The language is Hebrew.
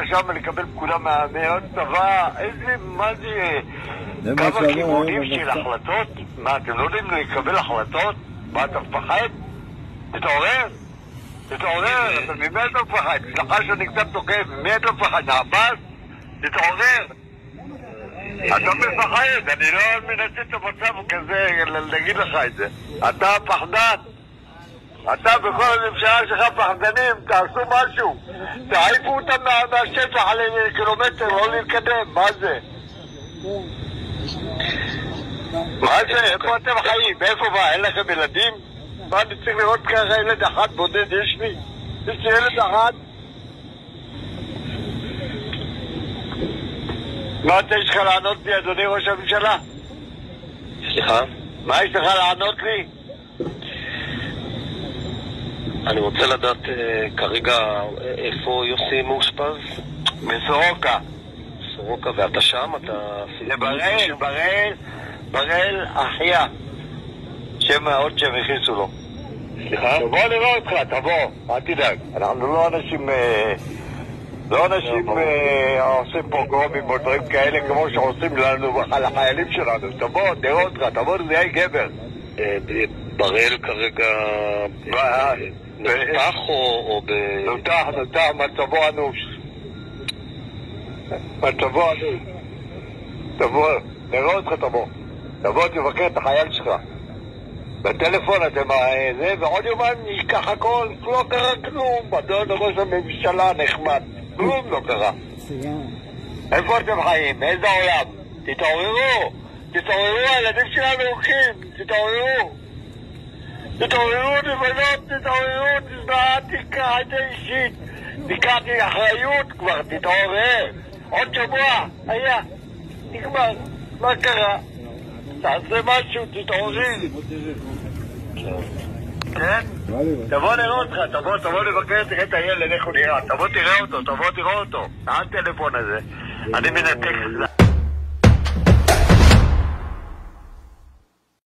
שם לקבל פקודה מהמאוד צבא, איזה, מה זה, כמה כיוונים של החלטות? מה, אתם לא יודעים לקבל החלטות? מה, אתה מפחד? תתעורר? תתעורר, אתה ממי אתה מפחד? סליחה שאני קצת תוקף, ממי אתה מפחד? נעבס? תתעורר! אתה מפחד, אני לא מנסה את המצב כזה, להגיד לך את זה. אתה פחדן. אתה בכל הממשלה שלך פחדנים, תעשו משהו. תעיפו אותם מהשטח על קילומטר, לא להתקדם, מה זה? מה זה? איפה אתם חיים? מאיפה מה? אין לכם ילדים? מה, אני צריך לראות ככה ילד אחד בודד יש לי? יש לי ילד אחד? מה אתה יש לך לענות לי, אדוני ראש הממשלה? סליחה? מה יש לך לענות לי? אני רוצה לדעת כרגע איפה יוסי מאושפז? בסורוקה. סורוקה, ואתה שם? אתה... זה בראל אחיה. שם עוד שהם הכניסו לו. סליחה? בוא נראה אותך, תבוא, אל תדאג. אנחנו לא אנשים... עושים פוגרומים או דברים כאלה כמו שעושים לנו על החיילים שלנו. תבוא, נראה אותך, תבוא נהיה גבר. בראל כרגע... נותח או ב... נותח, מצבו אנוש. מצבו אנוש. תבוא, נראה אותך, תבוא, תבקר את החייל שלך. בטלפון אתם זה, ועוד יומיים נשכח הכל, לא קרה כלום. אדון ראש הממשלה נחמד, כלום לא קרה. איפה אתם חיים? באיזה עולם? תתעוררו, הילדים שלנו הולכים, תתעוררו, נבלות, תיקח את זה אישית, תיקחתי אחריות כבר, תתעורר. עוד שבוע, היה, נגמר, מה קרה? תעשה משהו, תתעוררי. כן? תבוא נראה אותך, תבוא לבקר את הילד, איך הוא נראה, תבוא תראה אותו, תראה אותו. הטלפון הזה, אני מנתק